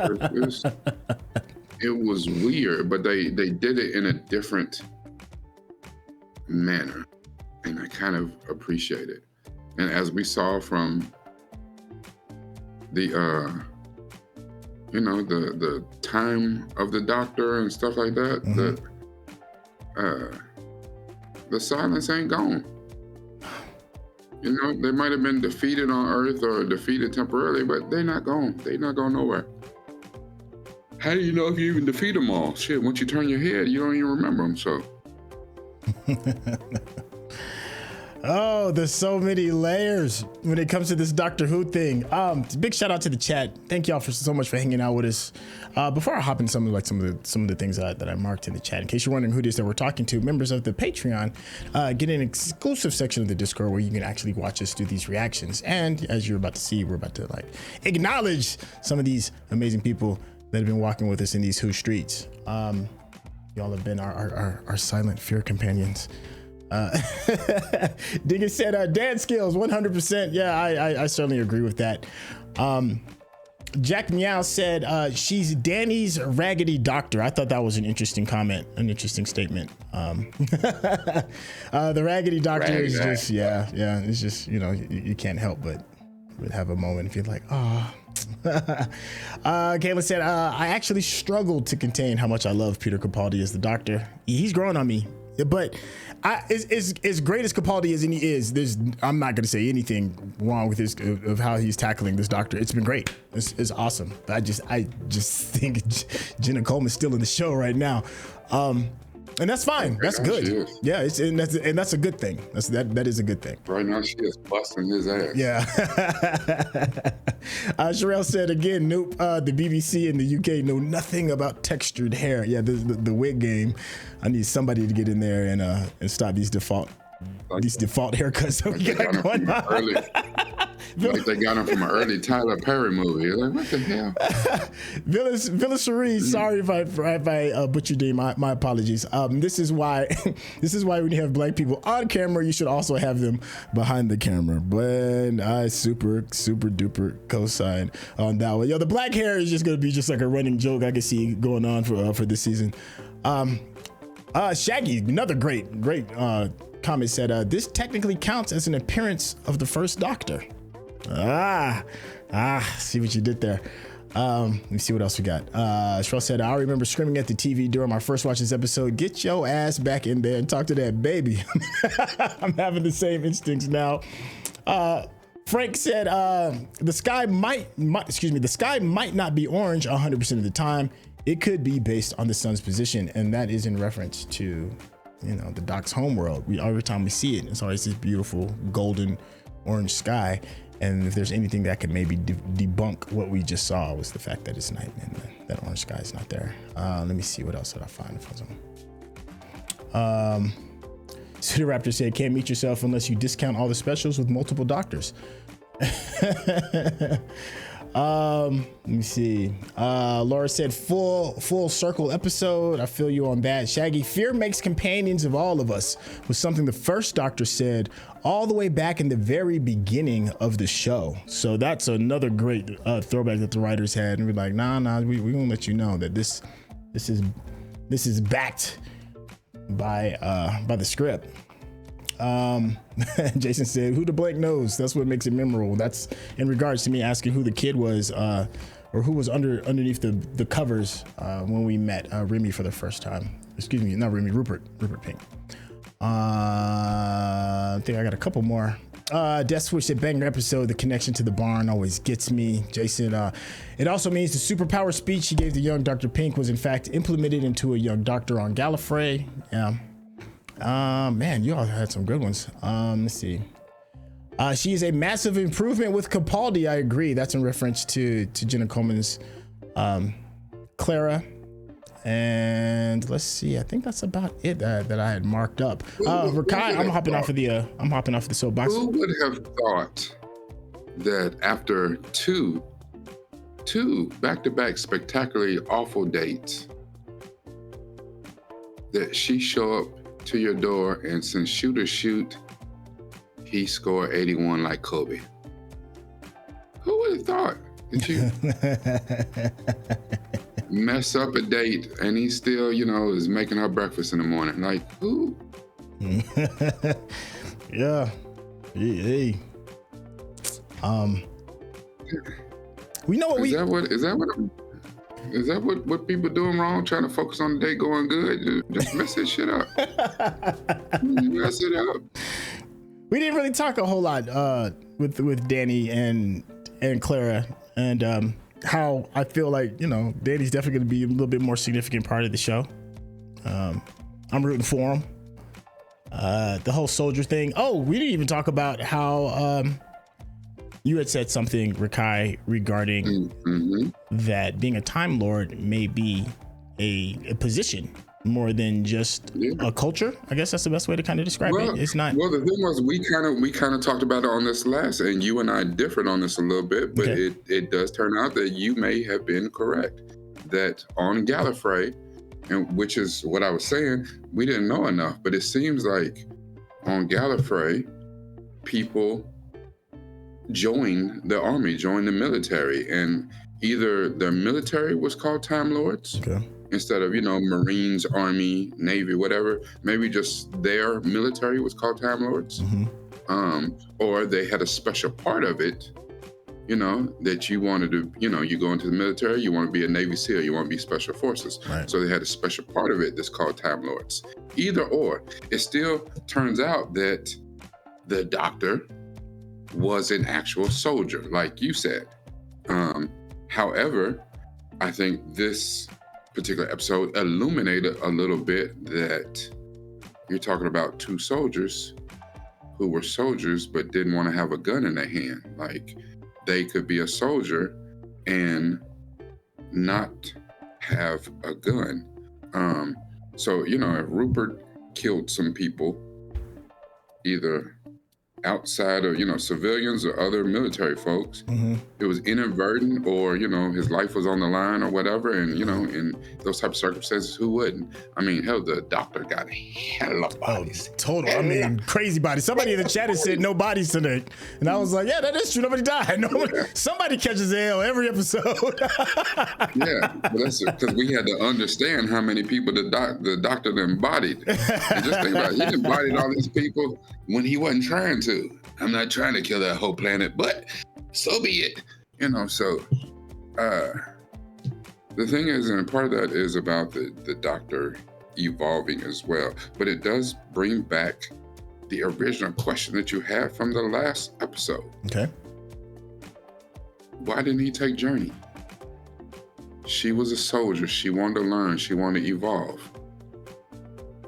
It was weird, but they did it in a different manner, and I kind of appreciate it. And as we saw from the the time of the Doctor and stuff like that, the silence ain't gone. You know, they might have been defeated on Earth or defeated temporarily, but they're not gone. They're not going nowhere. How do you know if you even defeat them all? Shit, once you turn your head, you don't even remember them, so. Oh, there's so many layers when it comes to this Doctor Who thing. Big shout out to the chat. Thank y'all so much for hanging out with us. Before I hop into some of the things that I marked in the chat, in case you're wondering who it is that we're talking to, members of the Patreon get an exclusive section of the Discord where you can actually watch us do these reactions. And as you're about to see, we're about to acknowledge some of these amazing people that have been walking with us in these Who streets. Y'all have been our silent fear companions. Digga said dance skills 100%. Yeah, I certainly agree with that. Jack Meow said she's Danny's raggedy doctor. I thought that was an interesting comment, an interesting statement. The raggedy doctor is just it's just, you know, you can't help but have a moment if you're like, oh. Kayla said I actually struggled to contain how much I love Peter Capaldi as the Doctor. He's growing on me, but as great as Capaldi is, I'm not going to say anything wrong with of how he's tackling this Doctor. It's been great. It's awesome. I just think Jenna Coleman's still in the show right now, and that's fine. That's good. Yeah, that's a good thing. That is a good thing. Right now, she is busting his ass. Yeah. Sherelle said again, nope. The BBC in the UK know nothing about textured hair. Yeah, the wig game. I need somebody to get in there and stop these default haircuts that we got going on. Like they got him from an early Tyler Perry movie. You're like, what the hell? Villa Cherie, sorry if I butchered your name. My apologies. This is why when you have black people on camera, you should also have them behind the camera. But I super duper co-sign on that one. Yo, the black hair is just gonna be just like a running joke I can see going on for this season. Shaggy, another great comment said this technically counts as an appearance of the first Doctor. See what you did there. Let me see what else we got. Shrell said, I remember screaming at the TV during my first watch this episode, get your ass back in there and talk to that baby. I'm having the same instincts now. Frank said, the sky might not be orange 100% of the time. It could be based on the sun's position. And that is in reference to, you know, the Doc's homeworld. Every time we see it, it's always this beautiful golden orange sky. And if there's anything that could maybe debunk what we just saw was the fact that it's night and that orange sky is not there. Let me see what else did I find. City Raptor said, can't meet yourself unless you discount all the specials with multiple doctors. Let me see. Laura said, full circle episode. I feel you on that. Shaggy, fear makes companions of all of us was something the first Doctor said all the way back in the very beginning of the show. So that's another great throwback that the writers had. And we're like, nah, we gonna let you know that this is backed by the script. Jason said, who the blank knows? That's what makes it memorable. That's in regards to me asking who the kid was, or who was underneath the covers when we met Remi for the first time. Excuse me, not Remi, Rupert Pink. I think I got a couple more. Death Switch said, banger episode. The connection to the barn always gets me. Jason, it also means the superpower speech he gave the young Dr. Pink was in fact implemented into a young doctor on Gallifrey. Yeah. Man, you all had some good ones. Let's see. She is a massive improvement with Capaldi. I agree. That's in reference to Jenna Coleman's Clara. And let's see. I think that's about it that I had marked up. Rakai, I'm hopping off of the soapbox. Who would have thought that after two back-to-back spectacularly awful dates, that she show up to your door and since shoot or shoot, he scored 81 like Kobe? Who would have thought that you mess up a date and he still, is making her breakfast in the morning? Like, who? Yeah. Hey. We know what Is that what people doing wrong? Trying to focus on the day going good? Just mess that shit up. Mess it up. We didn't really talk a whole lot with Danny and Clara and how I feel like, Danny's definitely going to be a little bit more significant part of the show. I'm rooting for him. The whole soldier thing. Oh, we didn't even talk about how you had said something, Rakai, regarding that being a Time Lord may be a position more than just a culture. I guess that's the best way to kind of describe it. It's not. Well, the thing was, we kind of talked about it on this last, and you and I differed on this a little bit, but it does turn out that you may have been correct. That on Gallifrey, and which is what I was saying, we didn't know enough, but it seems like on Gallifrey, people joined the army, joined the military, and either the military was called Time Lords instead of, Marines, Army, Navy, whatever. Maybe just their military was called Time Lords. Or they had a special part of it, that you wanted to, you go into the military, you want to be a Navy SEAL, you want to be Special Forces. Right. So they had a special part of it that's called Time Lords. Either or, it still turns out that the Doctor was an actual soldier, like you said. However, I think this particular episode illuminated a little bit that you're talking about two soldiers who were soldiers but didn't want to have a gun in their hand. Like, they could be a soldier and not have a gun. So, if Rupert killed some people, either outside of, civilians or other military folks, it was inadvertent, or, his life was on the line or whatever. And, in those type of circumstances, who wouldn't? I mean, hell, the Doctor got a hell of bodies. Total. I mean, crazy bodies. Somebody in the chat has said no bodies today. And I was like, yeah, that is true. Nobody died. Somebody catches L every episode. Yeah, but that's because we had to understand how many people the Doctor then bodied. And just think about it. He done bodied all these people when he wasn't trying to. I'm not trying to kill that whole planet, but so be it. So the thing is, and part of that is about the Doctor evolving as well. But it does bring back the original question that you had from the last episode. Okay. Why didn't he take Journey? She was a soldier. She wanted to learn. She wanted to evolve.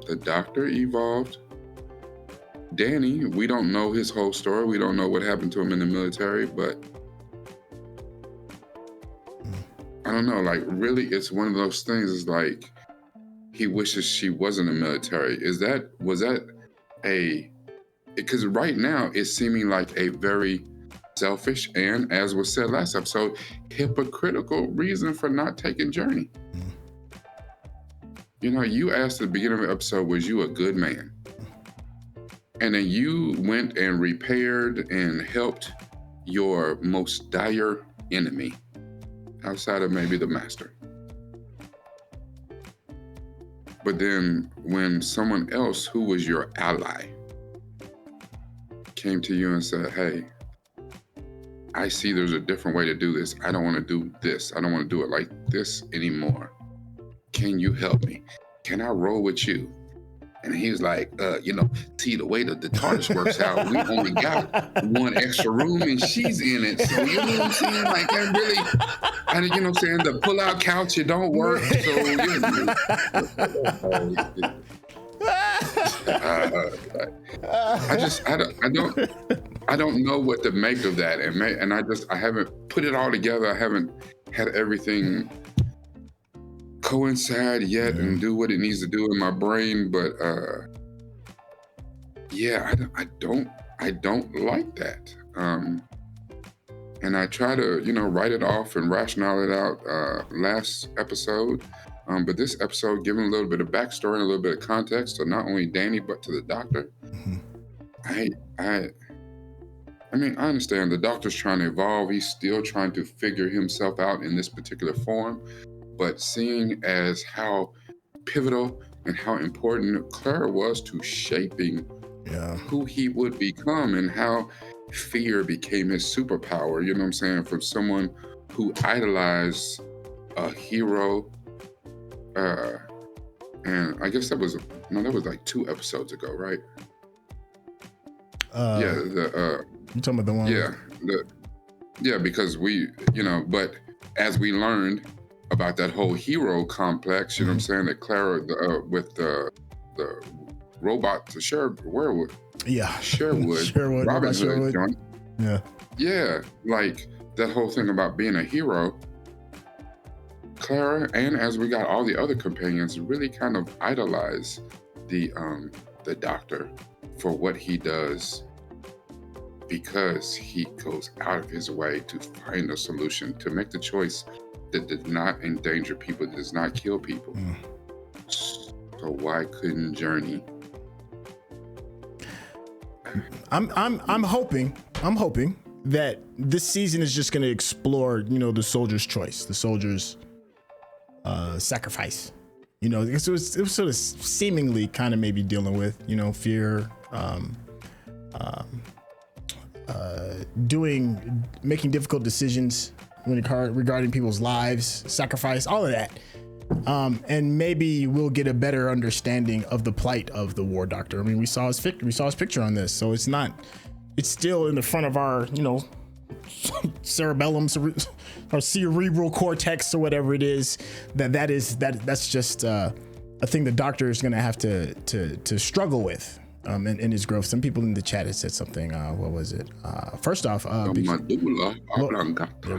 The Doctor evolved. Danny, we don't know his whole story. We don't know what happened to him in the military, but I don't know, like really it's one of those things, is like he wishes she wasn't in the military. Was that because right now it's seeming like a very selfish and, as was said last episode, hypocritical reason for not taking Journey. You know, you asked at the beginning of the episode, was you a good man? And then you went and repaired and helped your most dire enemy, outside of maybe the master. But then when someone else who was your ally came to you and said, hey, I see there's a different way to do this. I don't want to do this. I don't want to do it like this anymore. Can you help me? Can I roll with you? And he was like, see, the way that the TARDIS works out, we only got one extra room and she's in it. So, you know what I'm saying? Like, that really, you know what I'm saying? The pull-out couch, it don't work. So, I don't know what to make of that. And I haven't put it all together. I haven't had everything coincide yet and do what it needs to do in my brain, but I don't like that, and I try to write it off and rationale it out last episode, but this episode, giving a little bit of backstory and a little bit of context to not only Danny but to the Doctor. I mean, I understand the Doctor's trying to evolve. He's still trying to figure himself out in this particular form. But seeing as how pivotal and how important Clara was to shaping who he would become, and how fear became his superpower, you know what I'm saying? From someone who idolized a hero, and I guess that was like 2 episodes ago, right? You talking about the one? Yeah, because we, but as we learned about that whole hero complex, you know what I'm saying, that Clara with the robot, the Sherwood, Robin Hood joint. Yeah, like that whole thing about being a hero. Clara, and as we got all the other companions, really kind of idolize the Doctor for what he does, because he goes out of his way to find a solution, to make the choice that did not endanger people, that does not kill people. So why couldn't Journey? I'm hoping that this season is just going to explore, the soldier's choice, the soldier's sacrifice. It was sort of seemingly kind of maybe dealing with, fear, making difficult decisions regarding people's lives, sacrifice, all of that. And maybe we'll get a better understanding of the plight of the War Doctor. I mean, we saw his picture on this, so it's still in the front of our, cerebellum or cerebral cortex or whatever it is. That's just a thing the Doctor is going to have to struggle with. In his growth. Some people in the chat had said something. What was it? First off, there we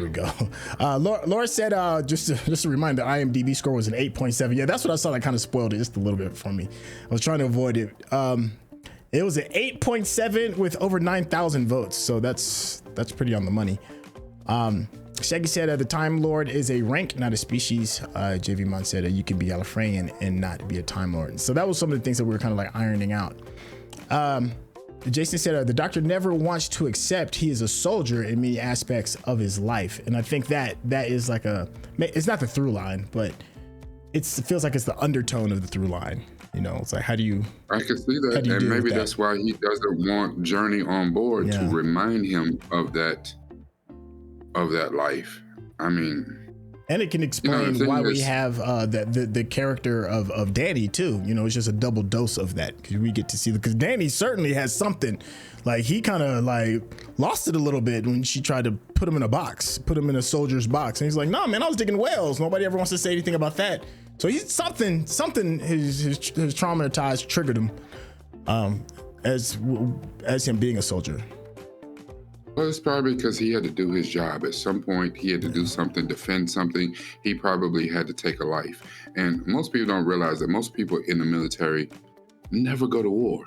go. Laura said, just a reminder, the IMDb score was an 8.7. Yeah, that's what I saw. That kind of spoiled it just a little bit for me. I was trying to avoid it. It was an 8.7 with over 9,000 votes. So that's pretty on the money. Shaggy said, the Time Lord is a rank, not a species. JV Mon said, you can be Gallifreyan and not be a Time Lord. So that was some of the things that we were kind of like ironing out. Jason said, the Doctor never wants to accept he is a soldier in many aspects of his life. And I think that is like it's not the through line, but it feels like it's the undertone of the through line. It's like, I can see that. And maybe that's why he doesn't want Journey on board, to remind him of that life. I mean, and it can explain why we have the character of Danny too. It's just a double dose of that, because we get to see because Danny certainly has something. Like, he kind of like lost it a little bit when she tried to put him in a soldier's box, and he's like, "No, man, I was digging wells. Nobody ever wants to say anything about that." So he's something his traumatized triggered him. as him being a soldier? Well, it's probably because he had to do his job. At some point, he had to do something, defend something. He probably had to take a life. And most people don't realize that most people in the military never go to war.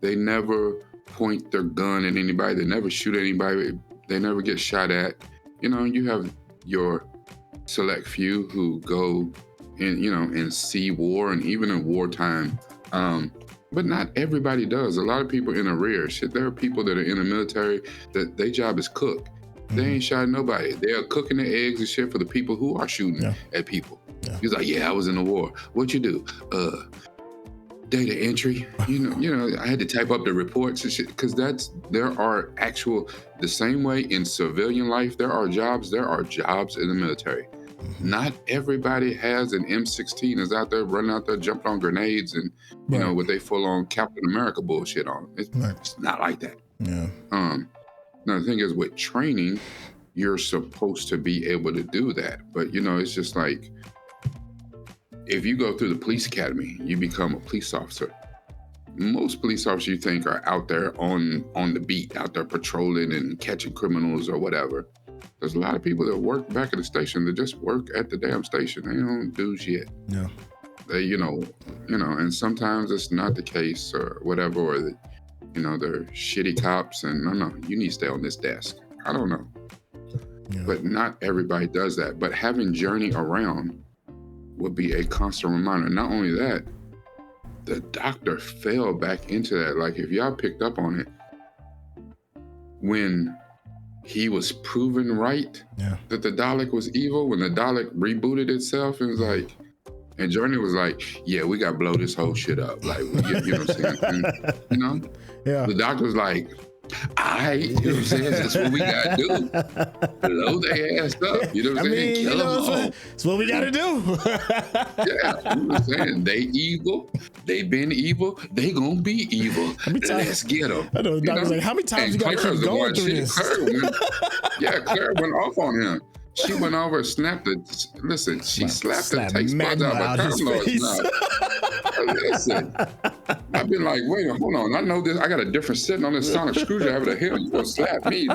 They never point their gun at anybody. They never shoot anybody. They never get shot at. You know, you have your select few who go in, you know, and see war, and even in wartime. But not everybody does. A lot of people in the rear. Shit, there are people that are in the military that their job is cook. They ain't shot nobody. They are cooking the eggs and shit for the people who are shooting at people. He's like, yeah, I was in the war. What'd you do? Data entry. You know, I had to type up the reports and shit, because there are actual, the same way in civilian life, there are jobs in the military. Not everybody has an M16, is out there running out there, jumping on grenades and, you know, with they full-on Captain America bullshit on. It's not like that. Yeah. Now, the thing is, with training, you're supposed to be able to do that. But, you know, it's just like, if you go through the police academy, you become a police officer. Most police officers you think are out there on the beat, out there patrolling and catching criminals or whatever. There's a lot of people that work back at the station that just work at the damn station. They don't do shit. Yeah. They, you know, and sometimes it's not the case or whatever, or that, you know, they're shitty cops and no, you need to stay on this desk. I don't know. Yeah. But not everybody does that. But having Journey around would be a constant reminder. Not only that, the doctor fell back into that. Like, if y'all picked up on it, when he was proven right that the Dalek was evil, when the Dalek rebooted itself and was like, and Journey was like, yeah, we got to blow this whole shit up. Like, you know what I'm saying? And, you know? Yeah. The doctor was like, you know what I'm saying? That's what we got to do. Blow their ass up. You know what I'm saying? Kill them all. That's what we got to do. Yeah, you know what I'm saying? They evil. They been evil. They gonna be evil. Let's get them. I know the doctor's like, how many times you got to keep going through this? Clara went off on him. She went over and snapped she slapped the taste buds out of her mouth. Listen, I've been like, wait, hold on. I know this. I got a different setting on this sonic screwdriver. The hell you gonna slap me?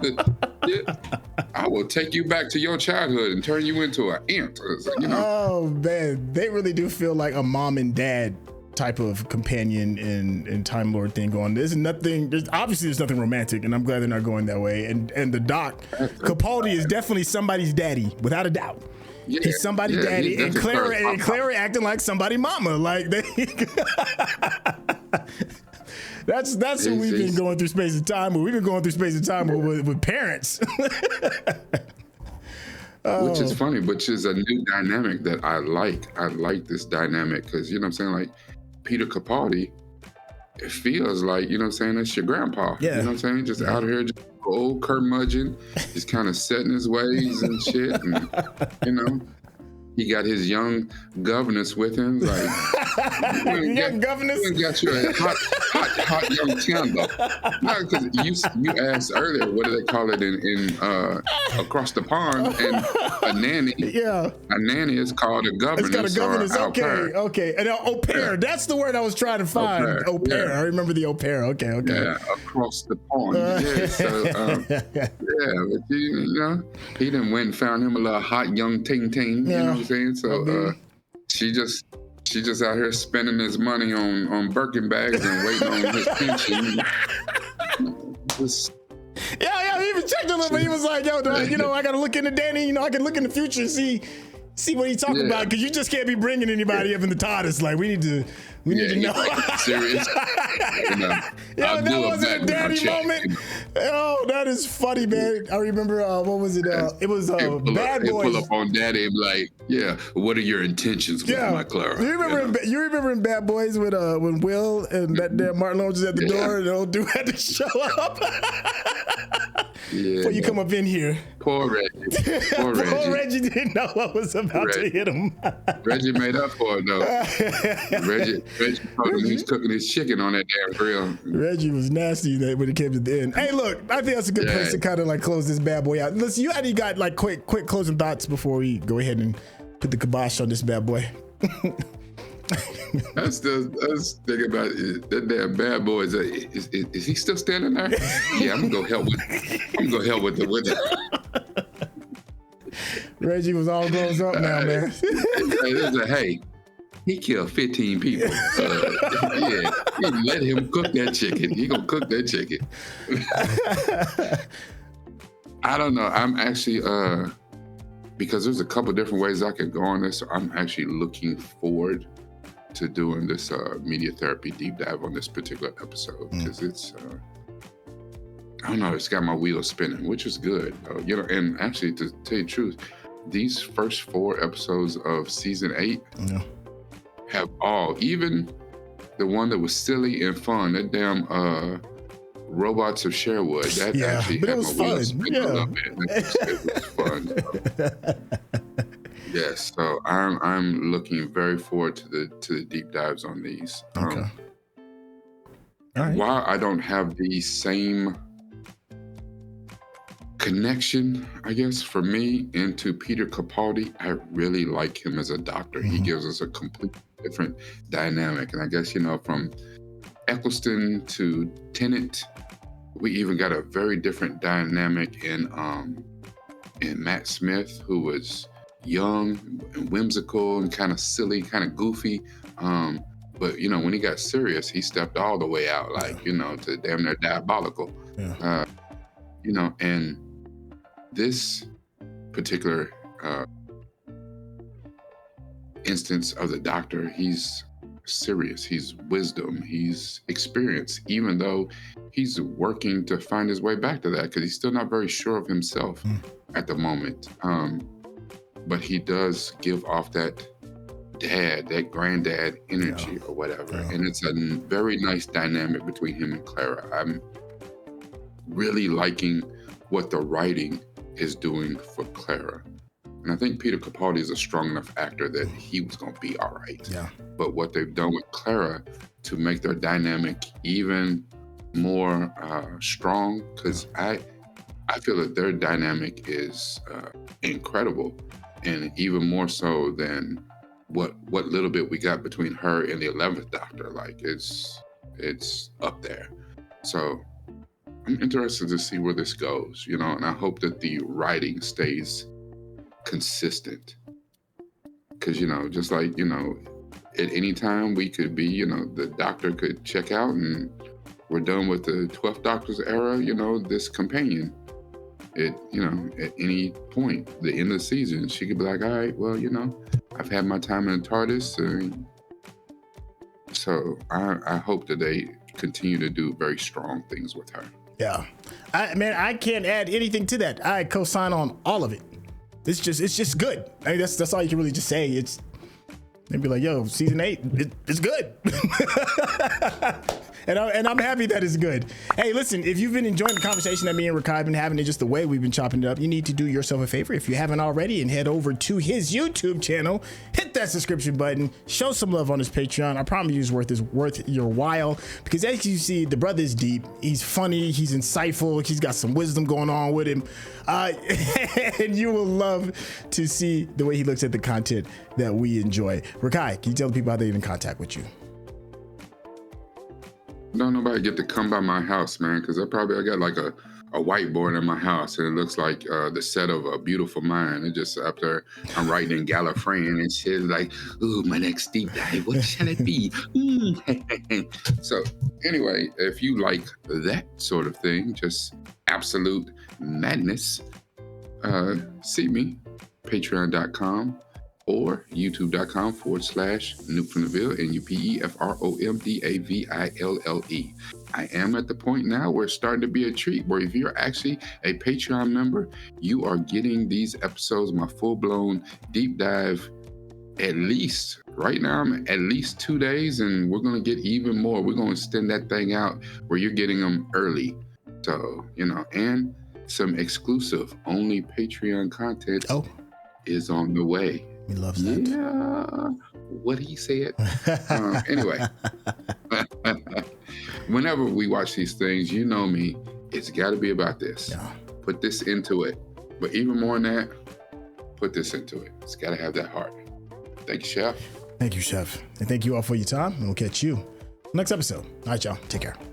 I will take you back to your childhood and turn you into an ant. You know? Oh man, they really do feel like a mom and dad type of companion in Time Lord thing going. There's nothing romantic, and I'm glad they're not going that way. And the doc, Capaldi is definitely somebody's daddy, without a doubt. Yeah, he's somebody's daddy, and Clara acting like somebody mama. Like they that's what we've been going through space and time with. We've been going through space and time with parents. Which is funny, which is a new dynamic that I like. I like this dynamic because, you know what I'm saying, like Peter Capaldi, it feels like, you know what I'm saying, that's your grandpa. Yeah. You know what I'm saying? Just out here, just old curmudgeon, just kind of setting his ways and shit. And, you know, he got his young governess with him. Like, young governess? You got your hot young candle. No, because you asked earlier, what do they call it in across the pond? And a nanny. Yeah. A nanny is called a governess. It's got a governess. Okay. And au pair. Yeah. That's the word I was trying to find. Au pair. Yeah. I remember the au pair. Okay. Yeah, across the pond. Yeah. So, but you know, he done went and found him a little hot young ting-ting. You know what I'm saying? So she just out here spending his money on Birkin bags and waiting on his pension. He even checked a little bit. He was like, yo, dog, you know, I got to look into Danny. You know, I can look in the future and see what he's talking about, because you just can't be bringing anybody up in the TARDIS. Like, we need to know. Serious. That wasn't a daddy moment. Oh, that is funny, man. I remember, what was it? It was Bad Boys. Pull up on Daddy and be like, yeah, what are your intentions with my Clara? You remember in Bad Boys when Will and that damn Martin Lawrence was at the door and the old dude had to show up? Before you come up in here. Poor Reggie. Poor Reggie didn't know what was about to hit him. Reggie made up for it, though. Reggie told him he's cooking his chicken on that damn grill. Reggie was nasty when it came to the end. Hey, look, I think that's a good place to kind of like close this bad boy out. Listen, you already got like quick closing thoughts before we go ahead and put the kibosh on this bad boy. That's thinking about it. That damn bad boy. Is he still standing there? Yeah, I'm gonna go help with the. Reggie was all grown up now, man. Hey, he killed 15 people. Yeah, let him cook that chicken. He gonna cook that chicken. I don't know. I'm actually because there's a couple different ways I could go on this. So I'm actually looking forward to doing this media therapy deep dive on this particular episode because it's I don't know, it's got my wheels spinning, which is good. And actually, to tell you the truth, these first 4 episodes of season 8 have even the one that was silly and fun, that damn Robots of Sherwood, that actually had my wheels spinning a little bit. It was fun. Yes, so I'm looking very forward to the deep dives on these. Okay. All right. While I don't have the same connection, I guess, for me into Peter Capaldi, I really like him as a doctor. He gives us a completely different dynamic. And I guess, from Eccleston to Tennant, we even got a very different dynamic in Matt Smith, who was young and whimsical and kind of silly, kind of goofy. But, when he got serious, he stepped all the way out, to damn near diabolical. Yeah. And this particular instance of the doctor, he's serious, he's wisdom, he's experience, even though he's working to find his way back to that because he's still not very sure of himself at the moment. But he does give off that granddad energy or whatever. And it's a very nice dynamic between him and Clara. I'm really liking what the writing is doing for Clara. And I think Peter Capaldi is a strong enough actor that he was going to be all right. Yeah. But what they've done with Clara to make their dynamic even more strong, because I feel that their dynamic is incredible, and even more so than what little bit we got between her and the 11th Doctor. Like it's up there. So I'm interested to see where this goes, and I hope that the writing stays consistent. Because, just like, at any time we could be, the Doctor could check out and we're done with the 12th Doctor's era, this companion. At any point, the end of the season, she could be like, all right, well, I've had my time in the TARDIS. So I hope that they continue to do very strong things with her. Yeah. I can't add anything to that. I co-sign on all of it. It's just good. I mean, that's all you can really just say. They'd be like, yo, season 8, it's good. And I'm happy that it's good. Hey, listen, if you've been enjoying the conversation that me and Rakai have been having, and just the way we've been chopping it up, you need to do yourself a favor if you haven't already and head over to his YouTube channel, hit that subscription button, show some love on his Patreon. I promise you it's worth your while, because as you see, the brother is deep. He's funny. He's insightful. He's got some wisdom going on with him. And you will love to see the way he looks at the content that we enjoy. Rakai, can you tell the people how they even contact with you? Don't nobody get to come by my house, man, because I got like a whiteboard in my house, and it looks like the set of A Beautiful Mind. It just up there, I'm writing in Gallifrey, and it says like, ooh, my next deep dive, what shall it be? So anyway, if you like that sort of thing, just absolute madness, see me, patreon.com or youtube.com/Nuke from the Ville, NUPEFROMDAVILLE. I am at the point now where it's starting to be a treat, where if you're actually a Patreon member, you are getting these episodes, my full-blown deep dive, at least, right now, I'm at least 2 days, and we're going to get even more. We're going to extend that thing out where you're getting them early. So, and some exclusive, only Patreon content is on the way. He loves that. Yeah, what he said. Anyway, whenever we watch these things, you know me, it's got to be about this. Yeah. Put this into it. But even more than that, put this into it. It's got to have that heart. Thank you, Chef. Thank you, Chef. And thank you all for your time. And we'll catch you next episode. All right, y'all. Take care.